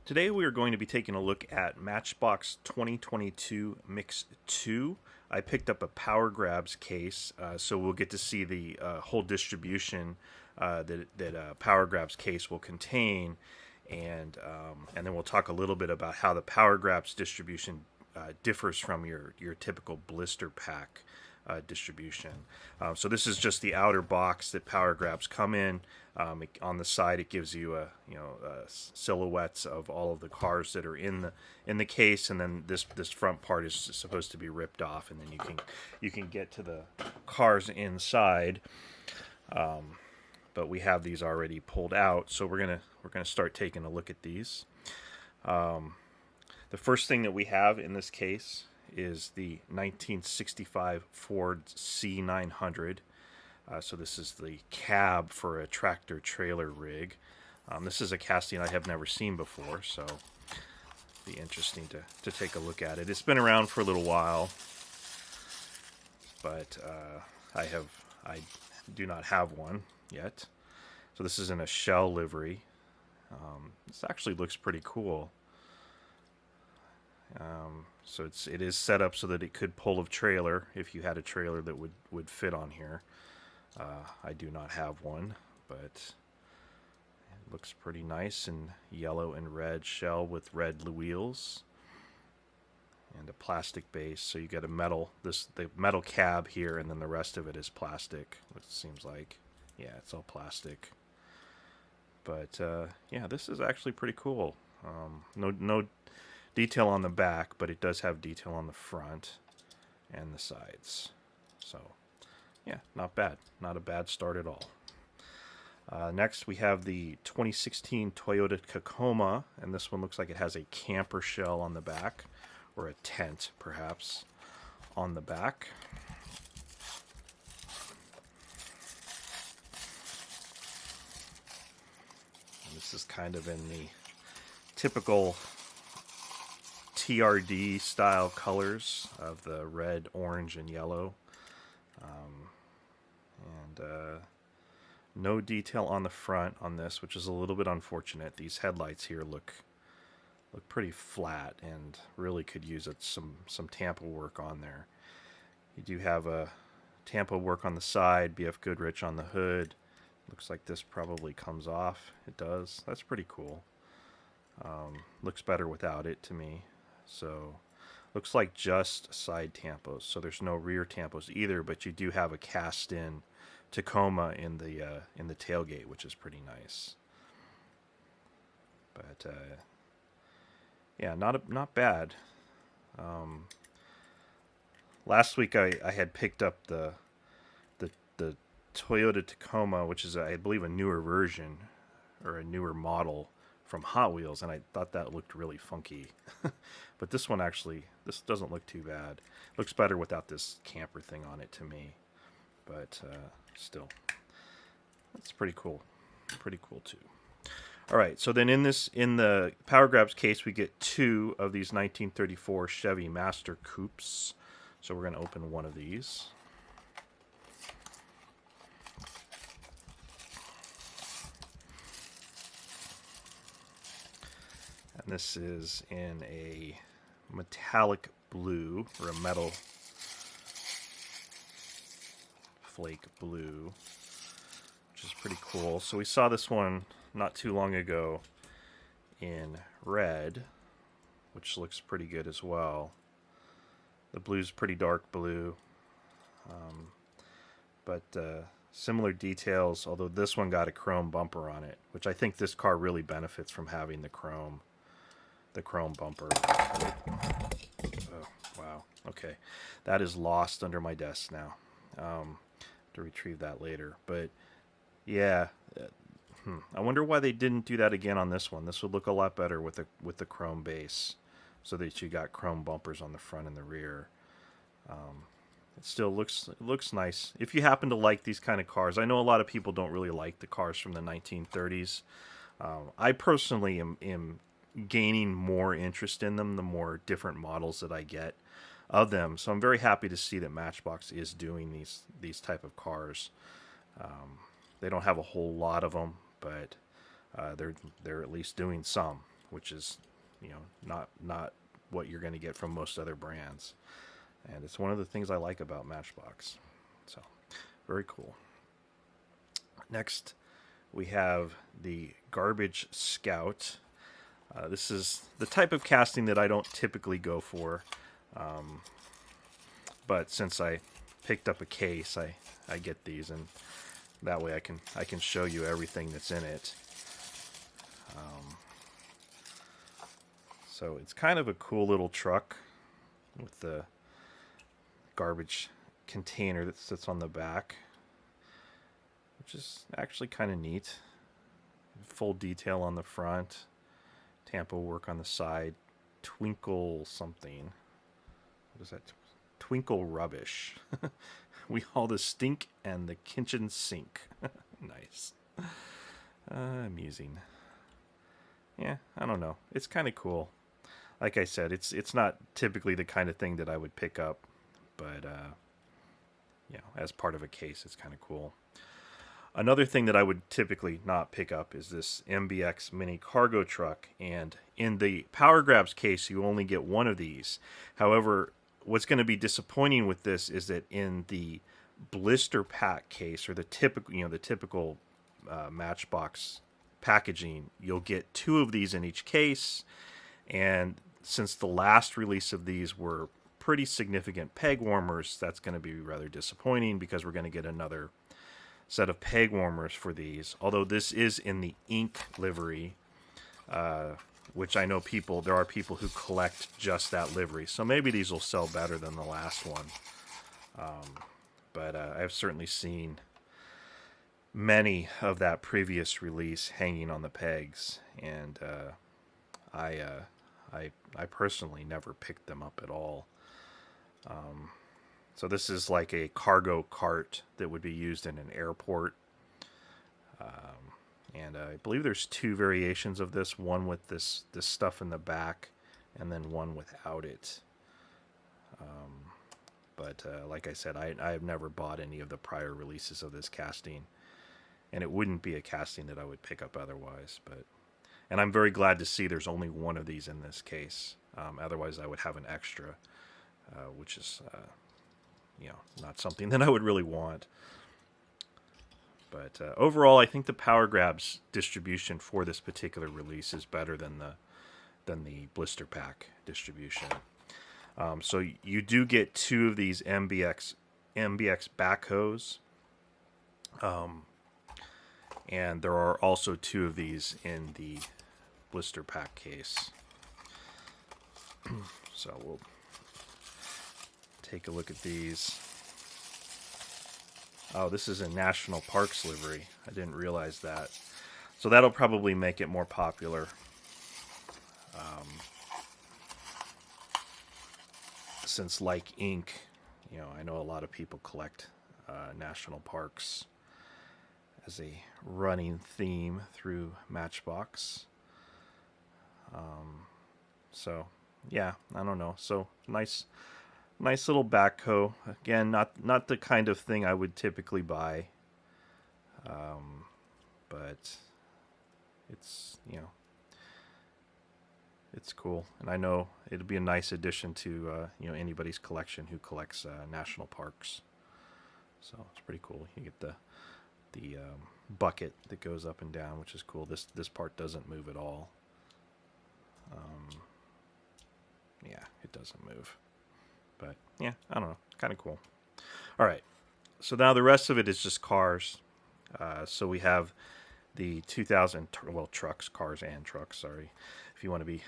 Today we are going to be taking a look at Matchbox 2022 Mix 2. I picked up a Powergrabs case, so we'll get to see the whole distribution that Powergrabs case will contain, and then we'll talk a little bit about how the Powergrabs distribution differs from your typical blister pack distribution. So this is just the outer box that Powergrabs come in. On the side, it gives you silhouettes of all of the cars that are in the case, and then this front part is supposed to be ripped off, and then you can get to the cars inside. But we have these already pulled out, so we're gonna start taking a look at these. The first thing that we have in this case is the 1965 Ford C900. So this is the cab for a tractor trailer rig. This is a casting I have never seen before, so it'll be interesting to take a look at it. It's been around for a little while, but I do not have one yet. So this is in a shell livery. This actually looks pretty cool. So it is set up so that it could pull a trailer if you had a trailer that would fit on here. I do not have one, but it looks pretty nice in yellow and red shell with red wheels and a plastic base. So you get the metal cab here, and then the rest of it is plastic. It seems like, yeah, it's all plastic. But yeah, this is actually pretty cool. No detail on the back, but it does have detail on the front and the sides. So yeah, not bad. Not a bad start at all. Next, we have the 2016 Toyota Tacoma, and this one looks like it has a camper shell on the back, or a tent, perhaps, on the back. And this is kind of in the typical TRD style colors of the red, orange, and yellow. No detail on the front on this, which is a little bit unfortunate. These headlights here look pretty flat and really could use some Tampa work on there. You do have a Tampa work on the side, BF Goodrich on the hood. Looks like this probably comes off. It does. That's pretty cool. Looks better without it to me. So looks like just side tampos. So there's no rear tampos either, but you do have a cast-in Tacoma in the tailgate, which is pretty nice. But yeah, not bad. Last week I had picked up the Toyota Tacoma, which is I believe a newer version or a newer model from Hot Wheels, and I thought that looked really funky. But this one this doesn't look too bad. Looks better without this camper thing on it to me. But still, that's pretty cool. Pretty cool too. All right, so then in the Powergrabs case, we get two of these 1934 Chevy Master Coupes. So we're going to open one of these. And this is in a metallic blue, or a metal flake blue, which is pretty cool. So we saw this one not too long ago in red, which looks pretty good as well. The blue's pretty dark blue, but similar details, although this one got a chrome bumper on it, which I think this car really benefits from having the chrome bumper. Oh, wow. Okay. That is lost under my desk now. To retrieve that later. But yeah, I wonder why they didn't do that again on this one. This would look a lot better with the chrome base, so that you got chrome bumpers on the front and the rear. It still looks nice. If you happen to like these kind of cars, I know a lot of people don't really like the cars from the 1930s. I personally am gaining more interest in them the more different models that I get of them. So I'm very happy to see that Matchbox is doing these type of cars. They don't have a whole lot of them, but they're at least doing some. which is, not what you're going to get from most other brands. And it's one of the things I like about Matchbox. So, very cool. Next, we have the Garbage Scout. This is the type of casting that I don't typically go for. But since I picked up a case, I get these, and that way I can show you everything that's in it. So it's kind of a cool little truck with the garbage container that sits on the back, which is actually kind of neat. Full detail on the front, Tampo work on the side, Twinkle something. What is that? Twinkle Rubbish. We haul the stink and the kitchen sink. Nice. Amusing. Yeah, I don't know. It's kind of cool. Like I said, it's not typically the kind of thing that I would pick up, but as part of a case, it's kind of cool. Another thing that I would typically not pick up is this MBX mini cargo truck, and in the Powergrabs case, you only get one of these. However, what's going to be disappointing with this is that in the blister pack case, or the typical Matchbox packaging, you'll get two of these in each case. And since the last release of these were pretty significant peg warmers, that's going to be rather disappointing, because we're going to get another set of peg warmers for these. Although this is in the ink livery, which I know there are people who collect just that livery. So maybe these will sell better than the last one. But I've certainly seen many of that previous release hanging on the pegs, and I personally never picked them up at all. So this is like a cargo cart that would be used in an airport. And I believe there's two variations of this, one with this stuff in the back, and then one without it. But like I said, I have never bought any of the prior releases of this casting, and it wouldn't be a casting that I would pick up otherwise. And I'm very glad to see there's only one of these in this case. Otherwise, I would have an extra, which is, not something that I would really want. But overall, I think the Powergrabs distribution for this particular release is better than the blister pack distribution. So you do get two of these MBX Backhoes. And there are also two of these in the blister pack case. So we'll take a look at these. Oh, this is a National Parks livery. I didn't realize that. So that'll probably make it more popular. Since, like ink, I know a lot of people collect national parks as a running theme through Matchbox. So yeah, I don't know. So nice little backhoe. Again, not the kind of thing I would typically buy. But it's it's cool, and I know it'll be a nice addition to anybody's collection who collects national parks. So it's pretty cool. You get the bucket that goes up and down, which is cool. This part doesn't move at all. Yeah, it doesn't move. But yeah, I don't know, kind of cool. All right, so now the rest of it is just cars. So we have the 2000, trucks, cars and trucks. Sorry, if you want to be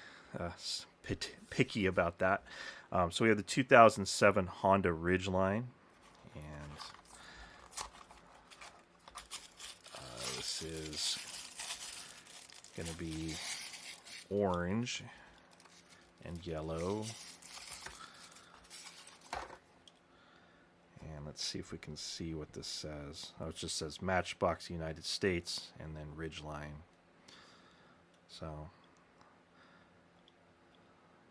picky about that. So we have the 2007 Honda Ridgeline, and this is going to be orange and yellow. And let's see if we can see what this says. Oh, it just says Matchbox United States and then Ridgeline. So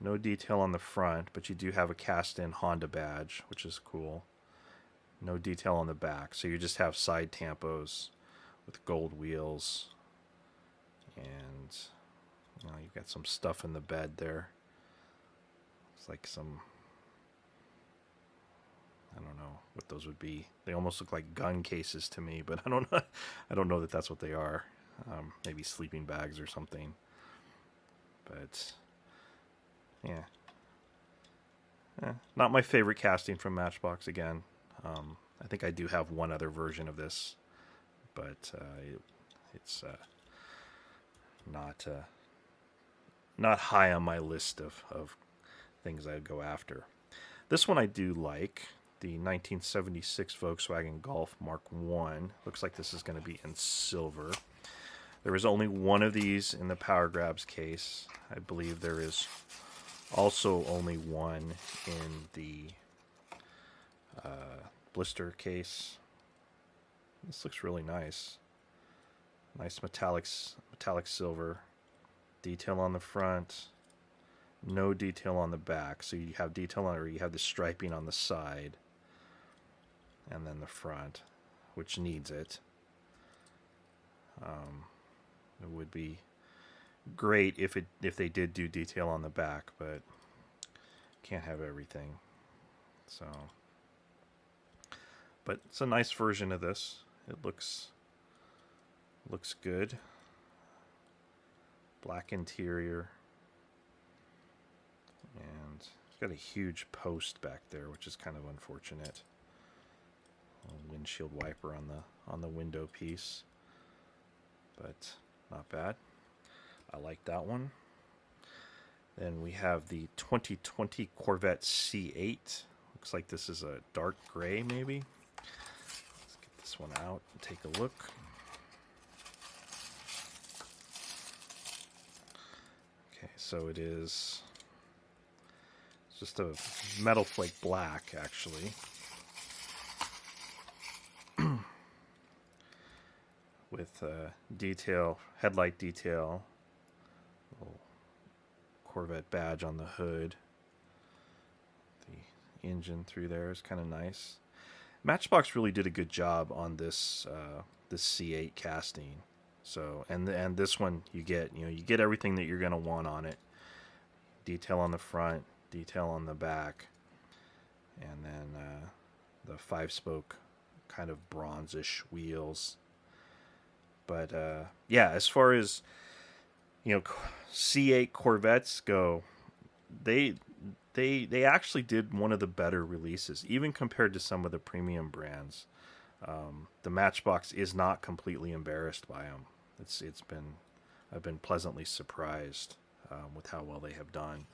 no detail on the front, but you do have a cast-in Honda badge, which is cool. No detail on the back, so you just have side tampos with gold wheels, and You know, you've got some stuff in the bed there. It's like some, I don't know what those would be. They almost look like gun cases to me, but I don't know. I don't know that that's what they are. Maybe sleeping bags or something. But yeah, not my favorite casting from Matchbox again. I think I do have one other version of this, but it's not high on my list of things I'd go after. This one I do like, the 1976 Volkswagen Golf Mk1. Looks like this is going to be in silver. There is only one of these in the Powergrabs case. I believe there is also only one in the blister case. This looks really nice. Nice metallic silver. Detail on the front. No detail on the back. So you have detail on, or you have the striping on the side. And then the front, which needs it. It would be great if they did do detail on the back, but can't have everything. So, but it's a nice version of this. It looks good. Black interior, and it's got a huge post back there, which is kind of unfortunate. A windshield wiper on the window piece, but not bad. I like that one. Then we have the 2020 Corvette C8. Looks like this is a dark gray, maybe. Let's get this one out and take a look. Okay, so it is just a metal flake black, actually. With detail, headlight detail, little Corvette badge on the hood. The engine through there is kind of nice. Matchbox really did a good job on this this C8 casting. So and this one you get everything that you're gonna want on it. Detail on the front, detail on the back, and then the 5-spoke kind of bronzish wheels. But yeah, as far as C8 Corvettes go, they actually did one of the better releases, even compared to some of the premium brands. The Matchbox is not completely embarrassed by them. I've been pleasantly surprised with how well they have done.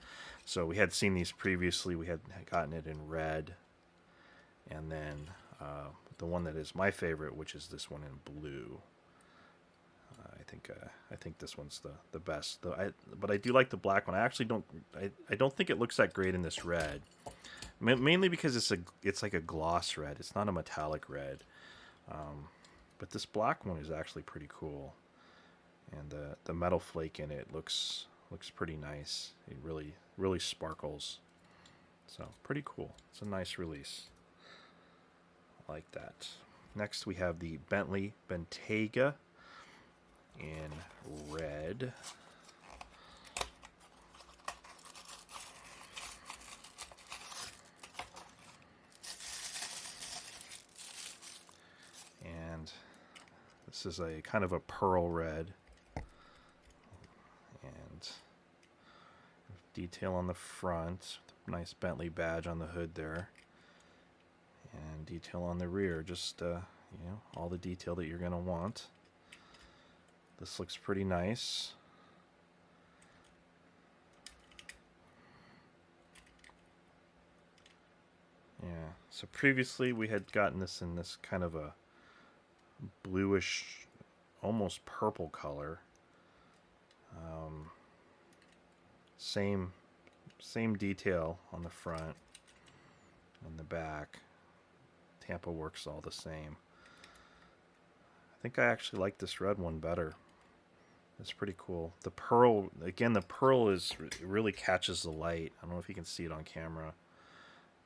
So we had seen these previously. We had gotten it in red, and then the one that is my favorite, which is this one in blue. I think this one's the best. But I do like the black one. I actually don't think it looks that great in this red. Mainly because it's like a gloss red. It's not a metallic red. But this black one is actually pretty cool. And the metal flake in it looks pretty nice. It really sparkles. So pretty cool. It's a nice release. I like that. Next we have the Bentley Bentayga in red. And this is a kind of a pearl red. And detail on the front. Nice Bentley badge on the hood there. And detail on the rear. Just, all the detail that you're going to want. This looks pretty nice. Yeah, so previously we had gotten this in this kind of a bluish, almost purple color. Same detail on the front and the back. Tampa works all the same. I think I actually like this red one better. It's pretty cool. The pearl, again, the pearl it really catches the light. I don't know if you can see it on camera,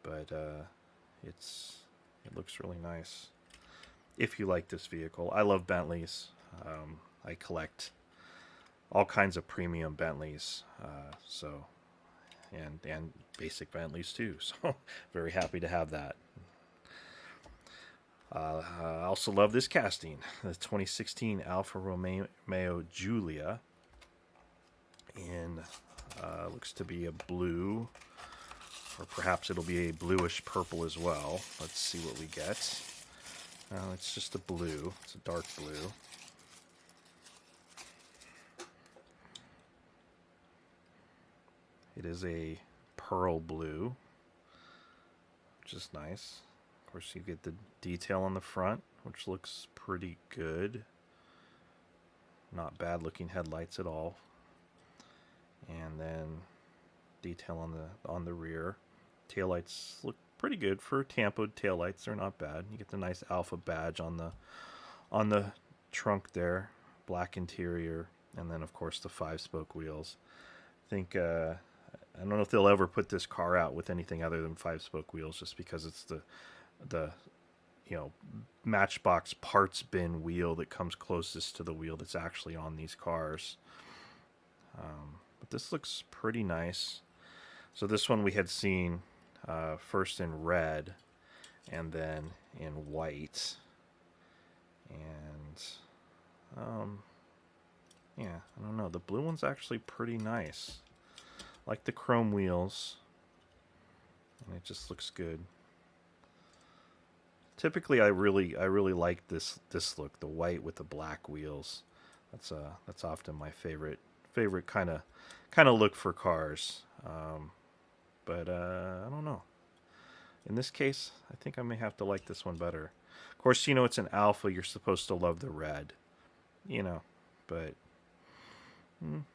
but it looks really nice. If you like this vehicle, I love Bentleys. I collect all kinds of premium Bentleys. And basic Bentleys too. So very happy to have that. I also love this casting, the 2016 Alfa Romeo Giulia, in looks to be a blue, or perhaps it'll be a bluish purple as well. Let's see what we get. It's just a blue. It's a dark blue. It is a pearl blue, which is nice. Of course, you get the detail on the front, which looks pretty good. Not bad looking headlights at all. And then detail on the rear. Taillights look pretty good for tampoed taillights. They're not bad. You get the nice Alfa badge on the trunk there, black interior, and then of course the 5-spoke wheels. I think I don't know if they'll ever put this car out with anything other than 5-spoke wheels, just because it's the Matchbox parts bin wheel that comes closest to the wheel that's actually on these cars. But this looks pretty nice. So this one we had seen first in red and then in white. And yeah, I don't know. The blue one's actually pretty nice. Like the chrome wheels, and it just looks good. Typically, I really like this look, the white with the black wheels. That's often my favorite kind of look for cars. But I don't know. In this case, I think I may have to like this one better. Of course, it's an Alfa. You're supposed to love the red, but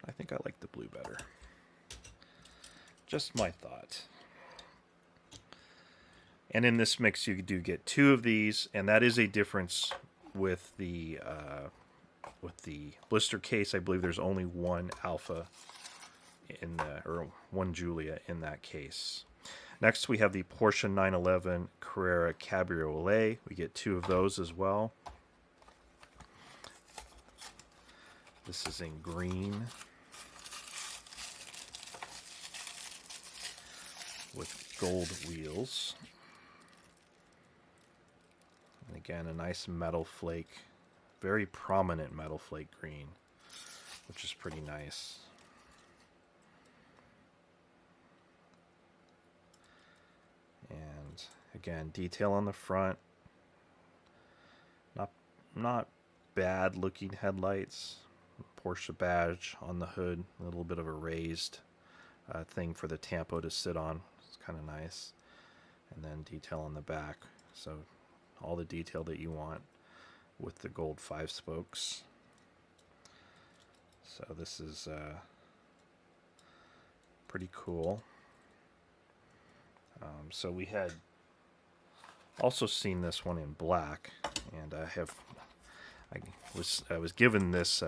I think I like the blue better. Just my thought. And in this mix, you do get 2 of these, and that is a difference with the blister case. I believe there's only one Alfa or one Giulia in that case. Next, we have the Porsche 911 Carrera Cabriolet. We get 2 of those as well. This is in green with gold wheels. And again, a nice metal flake, very prominent metal flake green, which is pretty nice. And again, detail on the front. Not bad looking headlights. Porsche badge on the hood, a little bit of a raised thing for the tampo to sit on. It's kind of nice. And then detail on the back. So all the detail that you want with the gold 5 spokes. So this is pretty cool. So we had also seen this one in black, and I was given this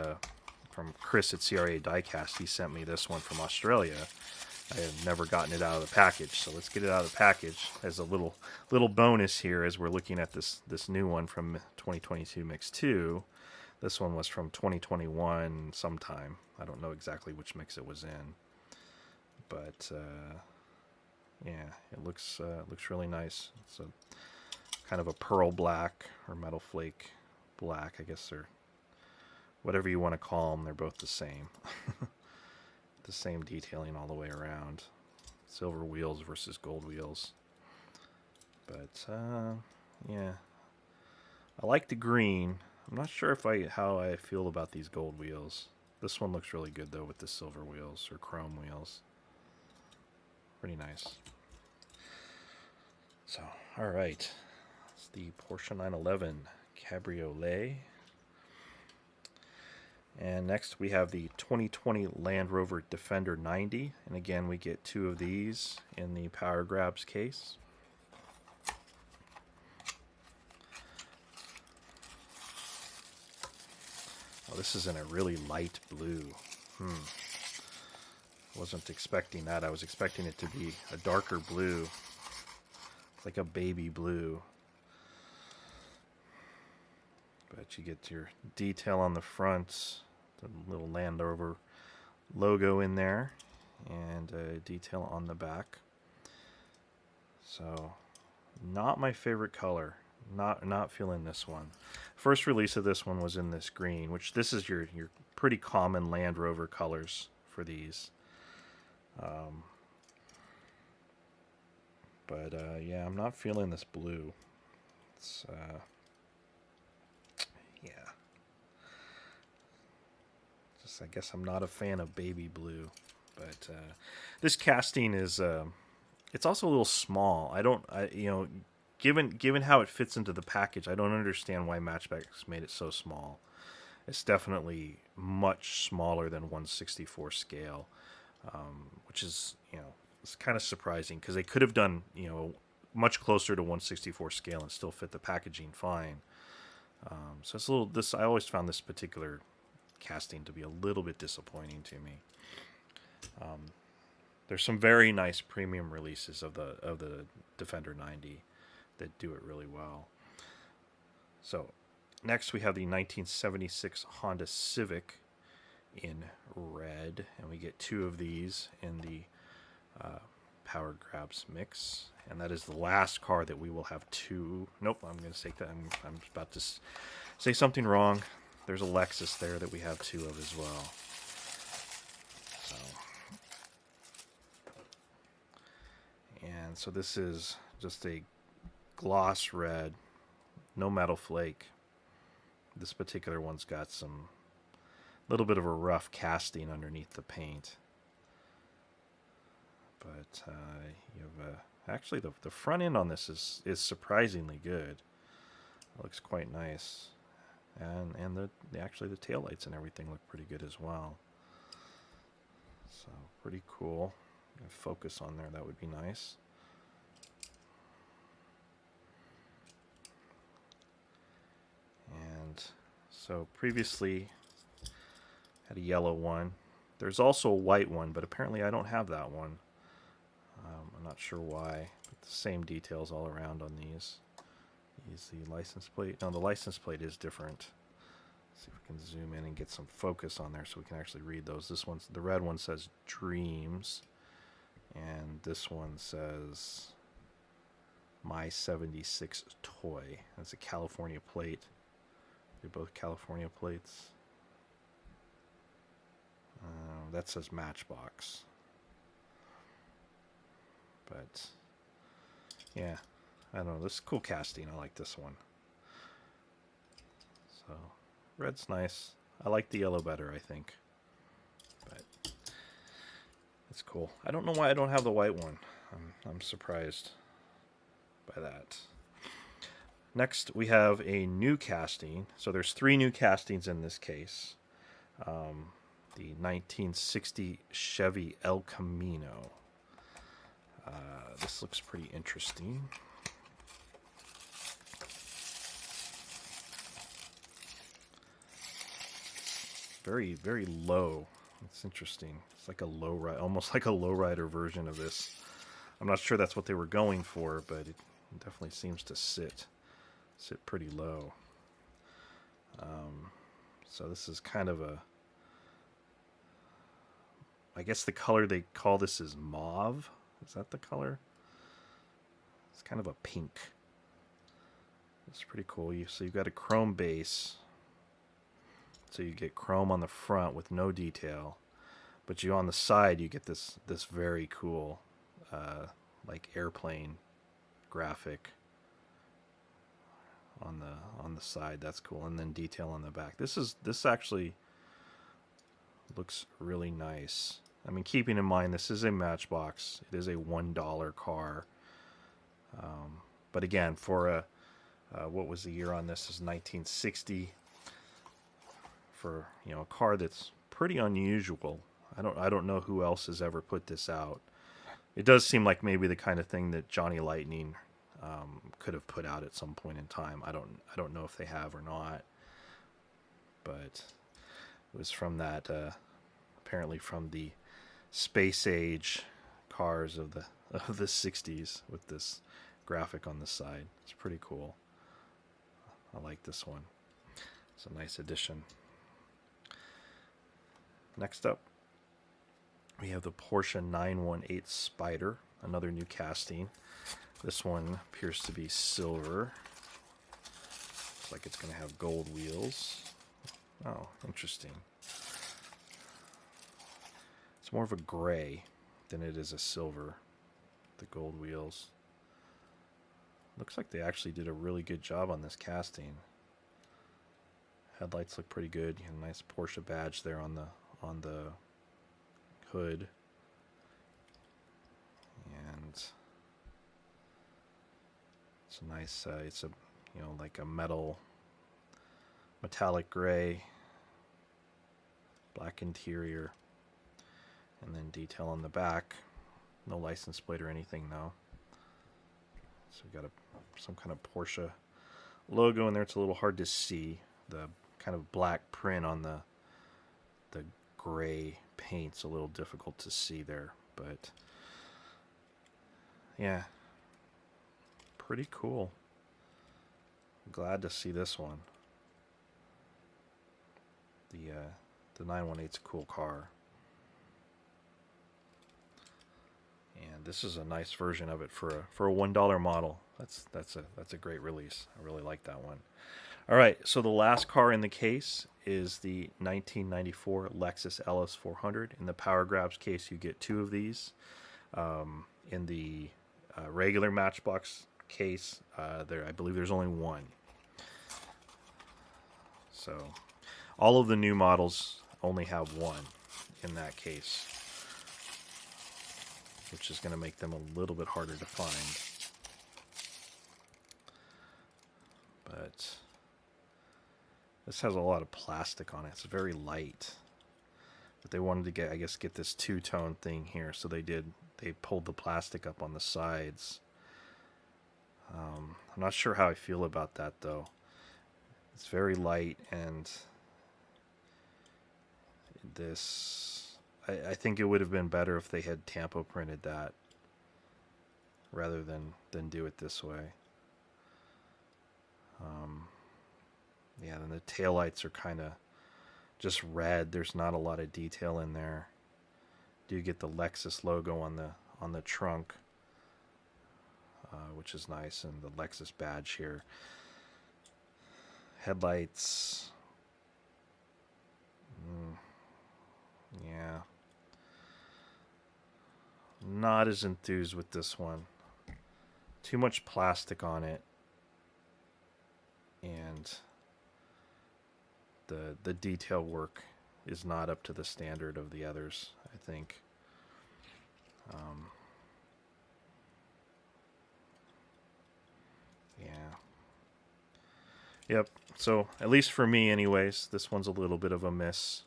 from Chris at CRA Diecast. He sent me this one from Australia. I have never gotten it out of the package, so let's get it out of the package as a little bonus here as we're looking at this new one from 2022 Mix 2. This one was from 2021 sometime. I don't know exactly which mix it was in, but yeah, it looks really nice. It's a kind of a pearl black or metal flake black, I guess, or whatever you want to call them. They're both the same. The same detailing all the way around. Silver wheels versus gold wheels. But yeah, I like the green. I'm not sure how I feel about these gold wheels. This one looks really good though with the silver wheels or chrome wheels. Pretty nice. So, all right. It's the Porsche 911 Cabriolet. And next we have the 2020 Land Rover Defender 90. And again, we get 2 of these in the Powergrabs case. Oh, this is in a really light blue. Wasn't expecting that. I was expecting it to be a darker blue. It's like a baby blue. But you get your detail on the front, The little Land Rover logo in there, and a detail on the back. So, not my favorite color. Not feeling this one. First release of this one was in this green, which this is your pretty common Land Rover colors for these. But yeah, I'm not feeling this blue. It's yeah. Just I guess I'm not a fan of baby blue. But this casting is it's also a little small. Given how it fits into the package, I don't understand why Matchbox made it so small. It's definitely much smaller than 1/64 scale, which is, it's kind of surprising because they could have done, much closer to 1/64 scale and still fit the packaging fine. So it's a little. I always found this particular casting to be a little bit disappointing to me. There's some very nice premium releases of the Defender 90 that do it really well. So next we have the 1976 Honda Civic in red, and we get two of these in the Powergrabs mix, and that is the last car that we will have two. Nope, I'm going to say that. I'm about to say something wrong. There's a Lexus there that we have two of as well. So, and so this is just a gloss red, no metal flake. This particular one's got some little bit of a rough casting underneath the paint. But you have actually the front end on this is surprisingly good. It looks quite nice, and actually the taillights and everything look pretty good as well. So pretty cool. Focus on there, that would be nice. And so previously had a yellow one. There's also a white one, but apparently I don't have that one. I'm not sure why. But the same details all around on these. Use the license plate. No, the license plate is different. Let's see if we can zoom in and get some focus on there so we can actually read those. The red one says Dreams, and this one says My 76 Toy. That's a California plate. They're both California plates. That says Matchbox. But yeah, I don't know. This is cool casting. I like this one. So red's nice. I like the yellow better, I think. But it's cool. I don't know why I don't have the white one. I'm surprised by that. Next, we have a new casting. So there's three new castings in this case. The 1960 Chevy El Camino. This looks pretty interesting. Very, very low. It's interesting. It's like a low ride, almost like a lowrider version of this. I'm not sure that's what they were going for, but it definitely seems to sit pretty low. So this is kind of a, I guess the color they call this is mauve. Is that the color? It's kind of a pink. It's pretty cool. So you've got a chrome base. So you get chrome on the front with no detail, but on the side you get this very cool like airplane graphic on the side. That's cool, and then detail on the back. This actually looks really nice. I mean, keeping in mind this is a Matchbox. It is a $1 car. But again, for a what was the year on this? Is 1960. For a car that's pretty unusual. I don't know who else has ever put this out. It does seem like maybe the kind of thing that Johnny Lightning could have put out at some point in time. I don't know if they have or not. But it was from that apparently from the space age cars of the 60s with this graphic on the side. It's pretty cool. I like this one. It's a nice addition. Next up, we have the Porsche 918 Spider, another new casting. This one appears to be silver. Looks like it's going to have gold wheels. Oh, interesting. It's more of a gray than it is a silver, the gold wheels. Looks like they actually did a really good job on this casting. Headlights look pretty good. You have a nice Porsche badge there on the hood. And it's a nice it's a, you know, like a metallic gray, black interior, and then detail on the back. No license plate or anything though. So we got some kind of Porsche logo in there. It's a little hard to see. The kind of black print on the gray paint's a little difficult to see there, but yeah, pretty cool. Glad to see this one. The 918's a cool car, and this is a nice version of it for a $1 model. That's a great release. I really like that one. All right, so the last car in the case is the 1994 Lexus LS400. In the Powergrabs case, you get 2 of these. In the regular Matchbox case, I believe there's only 1. So all of the new models only have 1 in that case, which is going to make them a little bit harder to find. But this has a lot of plastic on it. It's very light. But they wanted to get this two-tone thing here, so they pulled the plastic up on the sides. I'm not sure how I feel about that though. It's very light, and I think it would have been better if they had tampo printed that rather than do it this way. Yeah, then the taillights are kind of just red. There's not a lot of detail in there. Do get the Lexus logo on the trunk, which is nice, and the Lexus badge here. Headlights, yeah, not as enthused with this one. Too much plastic on it, and the detail work is not up to the standard of the others, I think. Yeah. Yep. So, at least for me anyways, this one's a little bit of a miss.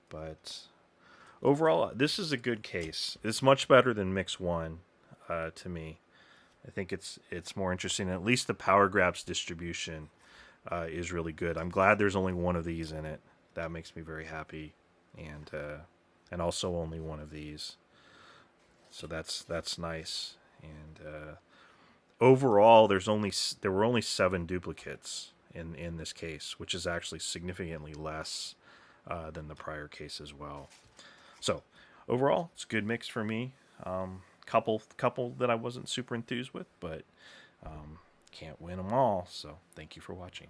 But overall, this is a good case. It's much better than Mix 1 to me. I think it's more interesting. At least the Powergrabs distribution is really good. I'm glad there's only 1 of these in it. That makes me very happy, and also only 1 of these. So that's nice. And overall, there were only 7 duplicates in this case, which is actually significantly less than the prior case as well. So overall, it's a good mix for me. Couple that I wasn't super enthused with, but can't win them all. So thank you for watching.